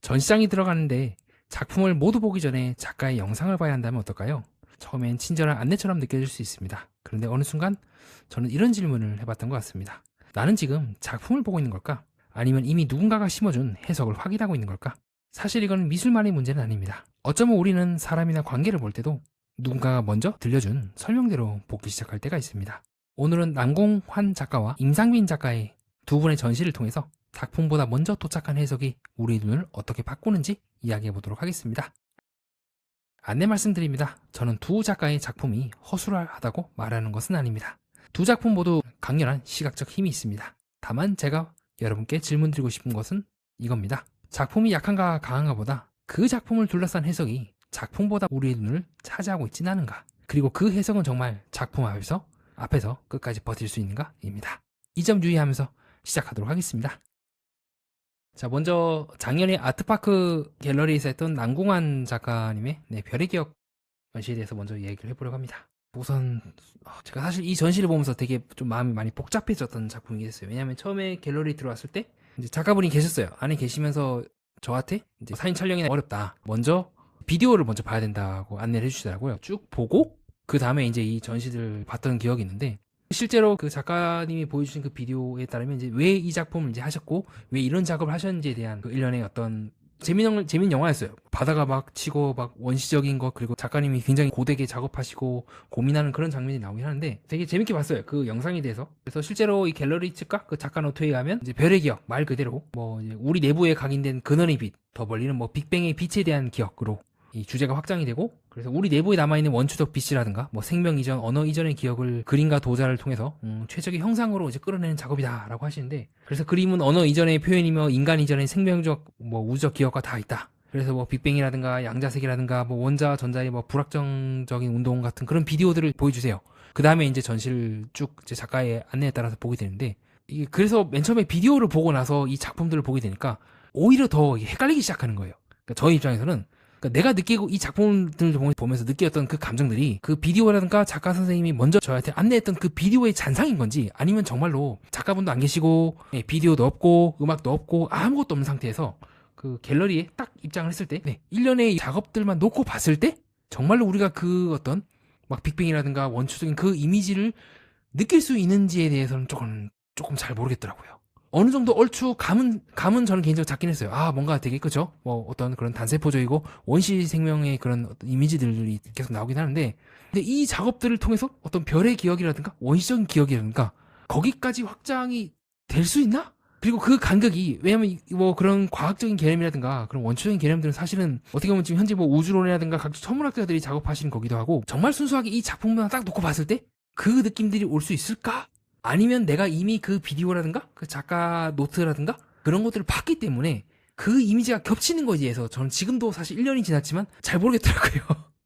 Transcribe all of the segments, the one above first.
전시장이 들어가는데 작품을 모두 보기 전에 작가의 영상을 봐야 한다면 어떨까요? 처음엔 친절한 안내처럼 느껴질 수 있습니다. 그런데 어느 순간 저는 이런 질문을 해봤던 것 같습니다. 나는 지금 작품을 보고 있는 걸까? 아니면 이미 누군가가 심어준 해석을 확인하고 있는 걸까? 사실 이건 미술만의 문제는 아닙니다. 어쩌면 우리는 사람이나 관계를 볼 때도 누군가가 먼저 들려준 설명대로 보기 시작할 때가 있습니다. 오늘은 남공환 작가와 임상빈 작가의 두 분의 전시를 통해서 작품보다 먼저 도착한 해석이 우리의 눈을 어떻게 바꾸는지 이야기해 보도록 하겠습니다. 안내 말씀드립니다. 저는 두 작가의 작품이 허술하다고 말하는 것은 아닙니다. 두 작품 모두 강렬한 시각적 힘이 있습니다. 다만 제가 여러분께 질문드리고 싶은 것은 이겁니다. 작품이 약한가 강한가 보다 그 작품을 둘러싼 해석이 작품보다 우리의 눈을 차지하고 있지는 않은가, 그리고 그 해석은 정말 작품 앞에서 끝까지 버틸 수 있는가 입니다. 이 점 유의하면서 시작하도록 하겠습니다. 자, 먼저 작년에 아트파크 갤러리에서 했던 남궁환 작가님의 별의 기억 전시에 대해서 먼저 얘기를 해보려고 합니다. 우선 제가 사실 이 전시를 보면서 되게 좀 마음이 많이 복잡해졌던 작품이겠어요. 왜냐하면 처음에 갤러리 들어왔을 때 이제 작가분이 계셨어요. 안에 계시면서 저한테 이제 사진 촬영이 어렵다, 먼저 비디오를 먼저 봐야 된다고 안내를 해주시더라고요. 쭉 보고 그 다음에 이제 이 전시를 봤던 기억이 있는데, 실제로 그 작가님이 보여주신 그 비디오에 따르면 이제 왜 이 작품을 이제 하셨고 왜 이런 작업을 하셨는지에 대한 그 일련의 어떤 재밌는 영화였어요. 바다가 막 치고 막 원시적인 것, 그리고 작가님이 굉장히 고되게 작업하시고 고민하는 그런 장면이 나오긴 하는데 되게 재밌게 봤어요, 그 영상에 대해서. 그래서 실제로 이 갤러리 측과 그 작가 노트에 의하면 이제 별의 기억 말 그대로 뭐 이제 우리 내부에 각인된 근원의 빛, 더 멀리는 뭐 빅뱅의 빛에 대한 기억으로 이 주제가 확장이 되고, 그래서 우리 내부에 남아있는 원초적 빛이라든가 뭐 생명 이전, 언어 이전의 기억을 그림과 도자를 통해서 최적의 형상으로 이제 끌어내는 작업이다라고 하시는데, 그래서 그림은 언어 이전의 표현이며 인간 이전의 생명적 뭐 우주적 기억과 다 있다. 그래서 뭐 빅뱅이라든가 양자색이라든가 뭐 원자 전자의 뭐 불확정적인 운동 같은 그런 비디오들을 보여주세요. 그 다음에 이제 전시를 쭉 이제 작가의 안내에 따라서 보게 되는데, 이게 그래서 맨 처음에 비디오를 보고 나서 이 작품들을 보게 되니까 오히려 더 헷갈리기 시작하는 거예요. 그러니까 저희 입장에서는 내가 느끼고 이 작품들을 보면서 느꼈던 그 감정들이 그 비디오라든가 작가 선생님이 먼저 저한테 안내했던 그 비디오의 잔상인 건지, 아니면 정말로 작가분도 안 계시고 비디오도 없고 음악도 없고 아무것도 없는 상태에서 그 갤러리에 딱 입장을 했을 때 일련의 작업들만 놓고 봤을 때 정말로 우리가 그 어떤 막 빅뱅이라든가 원초적인 그 이미지를 느낄 수 있는지에 대해서는 조금 잘 모르겠더라고요. 어느 정도 얼추 감은 저는 개인적으로 잡긴 했어요. 아, 뭔가 되게, 그죠? 뭐 어떤 그런 단세포적이고 원시 생명의 그런 어떤 이미지들이 계속 나오긴 하는데, 근데 이 작업들을 통해서 어떤 별의 기억이라든가 원시적인 기억이라든가 거기까지 확장이 될 수 있나? 그리고 그 간격이, 왜냐면 뭐 그런 과학적인 개념이라든가 그런 원초적인 개념들은 사실은 어떻게 보면 지금 현재 뭐 우주론이라든가 각 천문학자들이 작업하시는 거기도 하고, 정말 순수하게 이 작품만 딱 놓고 봤을 때 그 느낌들이 올 수 있을까? 아니면 내가 이미 그 비디오라든가 그 작가 노트라든가 그런 것들을 봤기 때문에 그 이미지가 겹치는 거지에 해서 저는 지금도 사실 1년이 지났지만 잘 모르겠더라고요.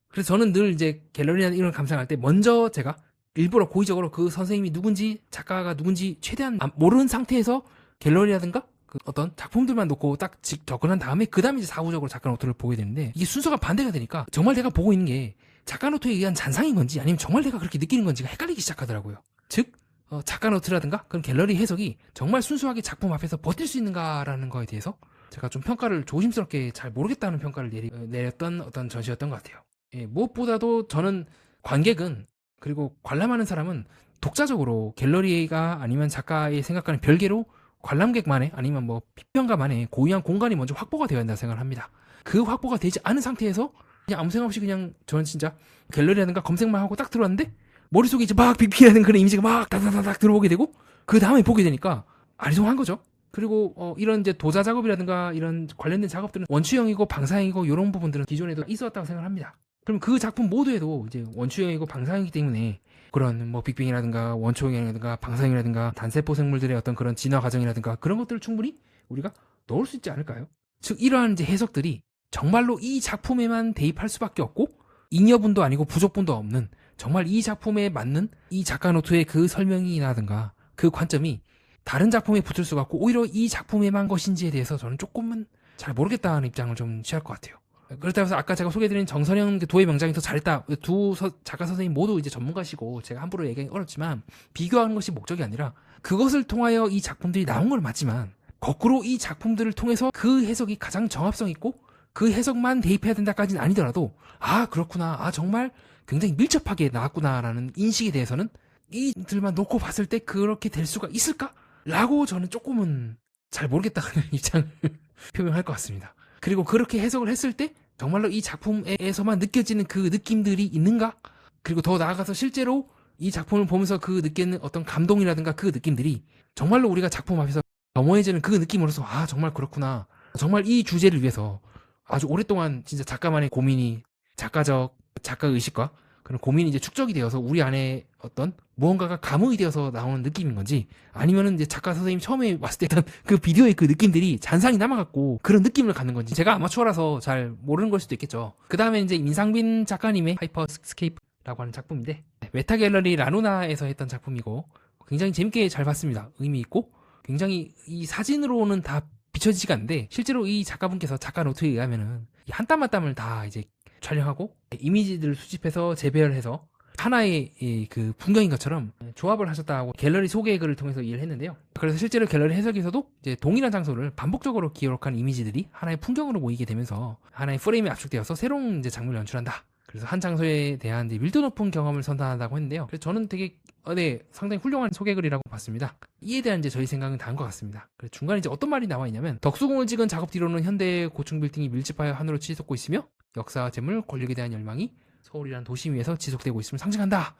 그래서 저는 늘 이제 갤러리나 이런 걸 감상할 때 먼저 제가 일부러 고의적으로 그 선생님이 누군지 작가가 누군지 최대한 모르는 상태에서 갤러리라든가 그 어떤 작품들만 놓고 딱 접근한 다음에 그 다음에 이제 사후적으로 작가 노트를 보게 되는데, 이게 순서가 반대가 되니까 정말 내가 보고 있는 게 작가 노트에 의한 잔상인 건지 아니면 정말 내가 그렇게 느끼는 건지가 헷갈리기 시작하더라고요. 즉 작가 노트라든가 그런 갤러리 해석이 정말 순수하게 작품 앞에서 버틸 수 있는가라는 거에 대해서 제가 좀 평가를 조심스럽게 잘 모르겠다는 평가를 내렸던 어떤 전시였던 것 같아요. 무엇보다도 저는 관객은, 그리고 관람하는 사람은 독자적으로 갤러리가 아니면 작가의 생각과는 별개로 관람객만의 아니면 뭐批평가만의 고유한 공간이 먼저 확보가 되어야 한다고 생각을 합니다. 그 확보가 되지 않은 상태에서 그냥 아무 생각 없이 그냥 저는 진짜 갤러리라든가 검색만 하고 딱 들어왔는데 머릿속에 이제 막 빅뱅이라는 그런 이미지가 막 다다다닥 들어오게 되고 그 다음에 보게 되니까 아리송한 거죠. 그리고 이런 이제 도자 작업이라든가 이런 관련된 작업들은 원추형이고 방사형이고 이런 부분들은 기존에도 있었다고 생각합니다. 그럼 그 작품 모두에도 이제 원추형이고 방사형이기 때문에 그런 뭐 빅뱅이라든가 원초형이라든가 방사형이라든가 단세포 생물들의 어떤 그런 진화 과정이라든가 그런 것들을 충분히 우리가 넣을 수 있지 않을까요? 즉 이러한 이제 해석들이 정말로 이 작품에만 대입할 수밖에 없고 잉여분도 아니고 부족분도 없는, 정말 이 작품에 맞는 이 작가 노트의 그 설명이라든가 그 관점이 다른 작품에 붙을 수가 없고 오히려 이 작품에만 것인지에 대해서 저는 조금은 잘 모르겠다는 입장을 좀 취할 것 같아요. 그렇다고 해서 아까 제가 소개해드린 정선영 도의 명장이 더 잘했다, 두 작가 선생님 모두 이제 전문가시고 제가 함부로 얘기하기 어렵지만 비교하는 것이 목적이 아니라 그것을 통하여 이 작품들이 나온 건 맞지만 거꾸로 이 작품들을 통해서 그 해석이 가장 정합성 있고 그 해석만 대입해야 된다까지는 아니더라도 아 그렇구나, 아 정말 굉장히 밀접하게 나왔구나라는 인식에 대해서는 이들만 놓고 봤을 때 그렇게 될 수가 있을까? 라고 저는 조금은 잘 모르겠다는 입장을 표명할 것 같습니다. 그리고 그렇게 해석을 했을 때 정말로 이 작품에서만 느껴지는 그 느낌들이 있는가? 그리고 더 나아가서 실제로 이 작품을 보면서 그 느끼는 어떤 감동이라든가 그 느낌들이 정말로 우리가 작품 앞에서 겸허해지는 그 느낌으로서 아 정말 그렇구나, 정말 이 주제를 위해서 아주 오랫동안 진짜 작가만의 고민이 작가 의식과 그런 고민이 이제 축적이 되어서 우리 안에 어떤 무언가가 감흥이 되어서 나오는 느낌인 건지, 아니면은 이제 작가 선생님이 처음에 왔을 때 했던 그 비디오의 그 느낌들이 잔상이 남아갖고 그런 느낌을 갖는 건지, 제가 아마추어라서 잘 모르는 걸 수도 있겠죠. 그 다음에 이제 임상빈 작가님의 하이퍼스케이프라고 하는 작품인데, 메타 갤러리 라누나에서 했던 작품이고 굉장히 재밌게 잘 봤습니다. 의미 있고 굉장히 이 사진으로는 다 비춰지지가 않는데 실제로 이 작가분께서 작가 노트에 의하면은 한 땀 한 땀을 다 이제 촬영하고 이미지들을 수집해서 재배열해서 하나의 그 풍경인 것처럼 조합을 하셨다고 갤러리 소개 글을 통해서 이해를 했는데요. 그래서 실제로 갤러리 해석에서도 이제 동일한 장소를 반복적으로 기록한 이미지들이 하나의 풍경으로 모이게 되면서 하나의 프레임에 압축되어서 새로운 이제 장면을 연출한다. 그래서 한 장소에 대한 이제 밀도 높은 경험을 선사한다고 했는데요. 그래서 저는 되게 상당히 훌륭한 소개글이라고 봤습니다. 이에 대한 이제 저희 생각은 다른 것 같습니다. 그래서 중간에 이제 어떤 말이 나와 있냐면, 덕수궁을 찍은 작업 뒤로는 현대 고층 빌딩이 밀집하여 하늘로 치솟고 있으며 역사와 재물, 권력에 대한 열망이 서울이라는 도심 위에서 지속되고 있음을 상징한다.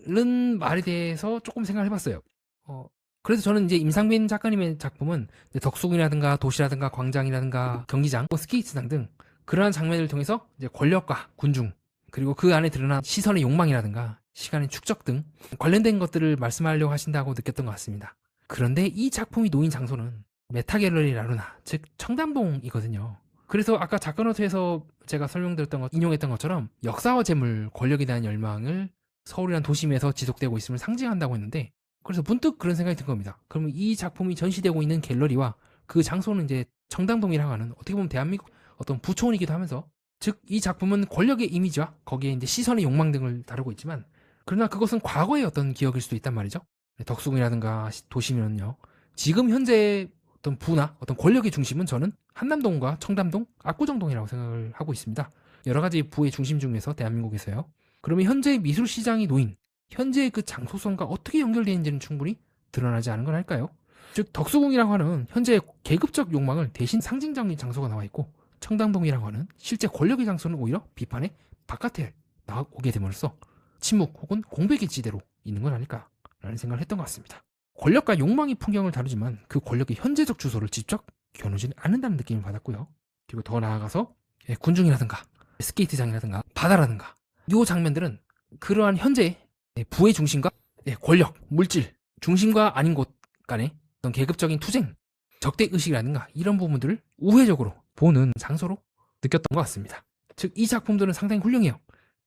는 말에 대해서 조금 생각을 해봤어요. 그래서 저는 이제 임상빈 작가님의 작품은 덕수궁이라든가 도시라든가 광장이라든가 경기장, 스케이트장 등 그러한 장면을 통해서 이제 권력과 군중, 그리고 그 안에 드러난 시선의 욕망이라든가 시간의 축적 등 관련된 것들을 말씀하려고 하신다고 느꼈던 것 같습니다. 그런데 이 작품이 놓인 장소는 메타갤러리 라루나, 즉 청담동이거든요. 그래서 아까 작가노트에서 제가 인용했던 것처럼 역사와 재물, 권력에 대한 열망을 서울이라는 도심에서 지속되고 있음을 상징한다고 했는데, 그래서 문득 그런 생각이 든 겁니다. 그러면 이 작품이 전시되고 있는 갤러리와 그 장소는 이제 청담동이라고 하는, 어떻게 보면 대한민국 어떤 부촌이기도 하면서, 즉 이 작품은 권력의 이미지와 거기에 이제 시선의 욕망 등을 다루고 있지만, 그러나 그것은 과거의 어떤 기억일 수도 있단 말이죠. 덕수궁이라든가 도시면요, 지금 현재 어떤 부나 어떤 권력의 중심은 저는 한남동과 청담동, 압구정동이라고 생각을 하고 있습니다. 여러 가지 부의 중심 중에서 대한민국에서요. 그러면 현재 미술 시장이 놓인 현재의 그 장소성과 어떻게 연결되어 있는지는 충분히 드러나지 않은 건 아닐까요? 즉 덕수궁이라고 하는 현재의 계급적 욕망을 대신 상징적인 장소가 나와 있고, 청담동이라고 하는 실제 권력의 장소는 오히려 비판의 바깥에 나오게 됨으로써 침묵 혹은 공백의 지대로 있는 건 아닐까라는 생각을 했던 것 같습니다. 권력과 욕망의 풍경을 다루지만 그 권력의 현재적 주소를 직접 겨누지는 않는다는 느낌을 받았고요. 그리고 더 나아가서 군중이라든가 스케이트장이라든가 바다라든가 이 장면들은 그러한 현재 부의 중심과 권력, 물질, 중심과 아닌 곳 간의 어떤 계급적인 투쟁, 적대의식이라든가 이런 부분들을 우회적으로 보는 장소로 느꼈던 것 같습니다. 즉 이 작품들은 상당히 훌륭해요.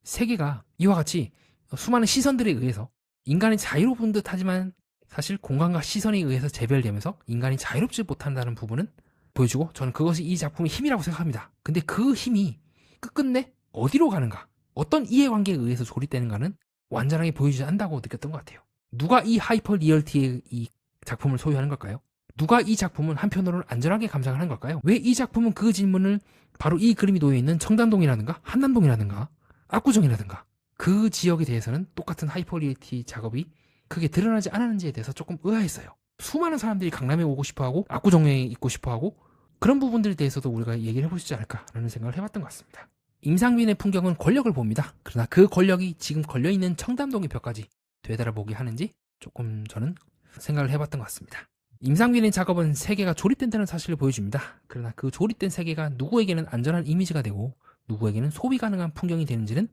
세계가 이와 같이 수많은 시선들에 의해서 인간이 자유로운 듯 하지만 사실 공간과 시선에 의해서 재별되면서 인간이 자유롭지 못한다는 부분은 보여주고, 저는 그것이 이 작품의 힘이라고 생각합니다. 근데 그 힘이 끝끝내 어디로 가는가, 어떤 이해관계에 의해서 조립되는가는 완전하게 보여주지 않는다고 느꼈던 것 같아요. 누가 이 하이퍼 리얼티의 이 작품을 소유하는 걸까요? 누가 이 작품은 한편으로는 안전하게 감상을 하는 걸까요? 왜 이 작품은 그 질문을 바로 이 그림이 놓여있는 청담동이라든가 한남동이라든가 압구정이라든가 그 지역에 대해서는 똑같은 하이퍼 리얼티 작업이 크게 드러나지 않았는지에 대해서 조금 의아했어요. 수많은 사람들이 강남에 오고 싶어하고 압구정에 있고 싶어하고 그런 부분들에 대해서도 우리가 얘기를 해볼 수 있지 않을까라는 생각을 해봤던 것 같습니다. 임상빈의 풍경은 권력을 봅니다. 그러나 그 권력이 지금 걸려있는 청담동의 벽까지 되돌아보게 하는지 조금 저는 생각을 해봤던 것 같습니다. 임상빈의 작업은 세계가 조립된다는 사실을 보여줍니다. 그러나 그 조립된 세계가 누구에게는 안전한 이미지가 되고 누구에게는 소비 가능한 풍경이 되는지는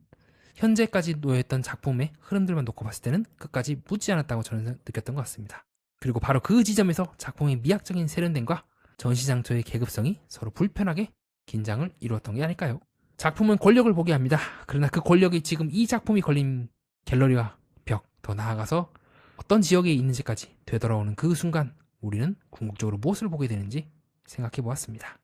현재까지 놓여있던 작품의 흐름들만 놓고 봤을 때는 끝까지 묻지 않았다고 저는 느꼈던 것 같습니다. 그리고 바로 그 지점에서 작품의 미학적인 세련됨과 전시장소의 계급성이 서로 불편하게 긴장을 이루었던 게 아닐까요? 작품은 권력을 보게 합니다. 그러나 그 권력이 지금 이 작품이 걸린 갤러리와 벽, 더 나아가서 어떤 지역에 있는지까지 되돌아오는 그 순간 우리는 궁극적으로 무엇을 보게 되는지 생각해 보았습니다.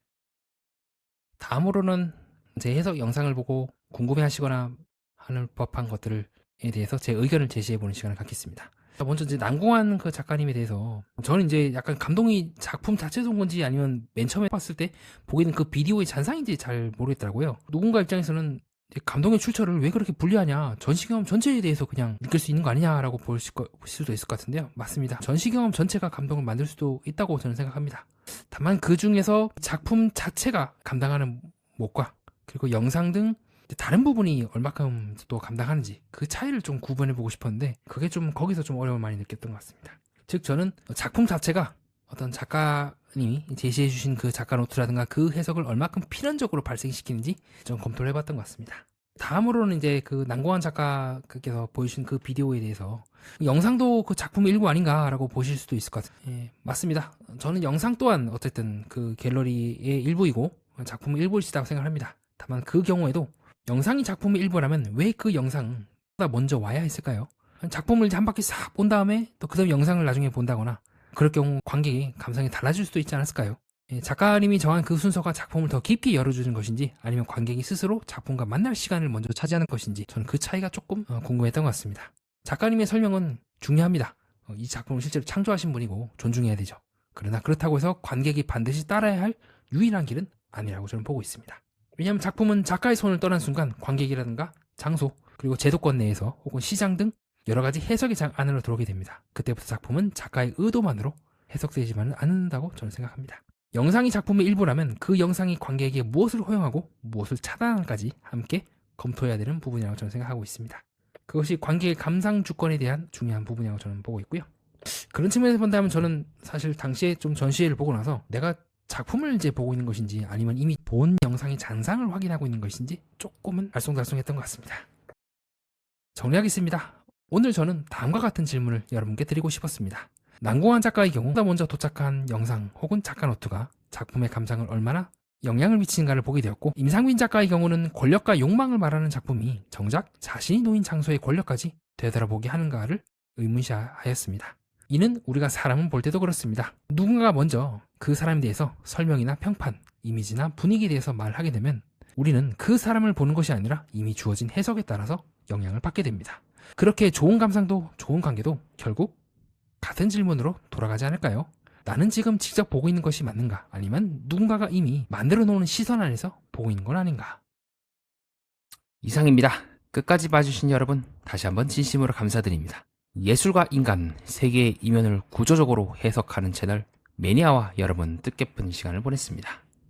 다음으로는 제 해석 영상을 보고 궁금해 하시거나 하는 법한 것들에 대해서 제 의견을 제시해 보는 시간을 갖겠습니다. 먼저 이제 난공한 그 작가님에 대해서 저는 이제 약간 감동이 작품 자체에서 온 건지 아니면 맨 처음에 봤을 때 보기에는 그 비디오의 잔상인지 잘 모르겠더라고요. 누군가 입장에서는 감동의 출처를 왜 그렇게 분리하냐, 전시경험 전체에 대해서 그냥 느낄 수 있는 거 아니냐라고 볼 수도 있을 것 같은데요. 맞습니다. 전시경험 전체가 감동을 만들 수도 있다고 저는 생각합니다. 다만 그 중에서 작품 자체가 감당하는 몫과 그리고 영상 등 다른 부분이 얼마큼 또 감당하는지 그 차이를 좀 구분해보고 싶었는데 그게 좀 거기서 좀 어려움을 많이 느꼈던 것 같습니다. 즉 저는 작품 자체가 어떤 작가님이 제시해주신 그 작가 노트라든가 그 해석을 얼마큼 필연적으로 발생시키는지 좀 검토를 해봤던 것 같습니다. 다음으로는 이제 그 난공한 작가께서 보여주신 그 비디오에 대해서 영상도 그 작품의 일부 아닌가라고 보실 수도 있을 것 같아요. 예, 맞습니다. 저는 영상 또한 어쨌든 그 갤러리의 일부이고 작품의 일부이시다고 생각합니다. 다만 그 경우에도 영상이 작품의 일부라면 왜 그 영상보다 먼저 와야 했을까요? 작품을 이제 한 바퀴 싹 본 다음에 또 그 다음 영상을 나중에 본다거나 그럴 경우 관객의 감상이 달라질 수도 있지 않았을까요? 작가님이 정한 그 순서가 작품을 더 깊게 열어주는 것인지 아니면 관객이 스스로 작품과 만날 시간을 먼저 차지하는 것인지 저는 그 차이가 조금 궁금했던 것 같습니다. 작가님의 설명은 중요합니다. 이 작품을 실제로 창조하신 분이고 존중해야 되죠. 그러나 그렇다고 해서 관객이 반드시 따라야 할 유일한 길은 아니라고 저는 보고 있습니다. 왜냐하면 작품은 작가의 손을 떠난 순간 관객이라든가 장소 그리고 제도권 내에서 혹은 시장 등 여러 가지 해석의 장 안으로 들어오게 됩니다. 그때부터 작품은 작가의 의도만으로 해석되지만은 않는다고 저는 생각합니다. 영상이 작품의 일부라면 그 영상이 관객에게 무엇을 허용하고 무엇을 차단할까지 함께 검토해야 되는 부분이라고 저는 생각하고 있습니다. 그것이 관객의 감상 주권에 대한 중요한 부분이라고 저는 보고 있고요. 그런 측면에서 본다면 저는 사실 당시에 좀 전시회를 보고 나서 내가 작품을 이제 보고 있는 것인지 아니면 이미 본 영상의 잔상을 확인하고 있는 것인지 조금은 알쏭달쏭했던 것 같습니다. 정리하겠습니다. 오늘 저는 다음과 같은 질문을 여러분께 드리고 싶었습니다. 난공한 작가의 경우 먼저 도착한 영상 혹은 작가 노트가 작품의 감상을 얼마나 영향을 미치는가를 보게 되었고, 임상빈 작가의 경우는 권력과 욕망을 말하는 작품이 정작 자신이 놓인 장소의 권력까지 되돌아보게 하는가를 의문시하였습니다. 이는 우리가 사람을 볼 때도 그렇습니다. 누군가가 먼저 그 사람에 대해서 설명이나 평판, 이미지나 분위기에 대해서 말하게 되면 우리는 그 사람을 보는 것이 아니라 이미 주어진 해석에 따라서 영향을 받게 됩니다. 그렇게 좋은 감상도 좋은 관계도 결국 같은 질문으로 돌아가지 않을까요? 나는 지금 직접 보고 있는 것이 맞는가? 아니면 누군가가 이미 만들어 놓은 시선 안에서 보고 있는 건 아닌가? 이상입니다. 끝까지 봐주신 여러분 다시 한번 진심으로 감사드립니다. 예술과 인간, 세계의 이면을 구조적으로 해석하는 채널 매니아와 여러분 뜻깊은 시간을 보냈습니다.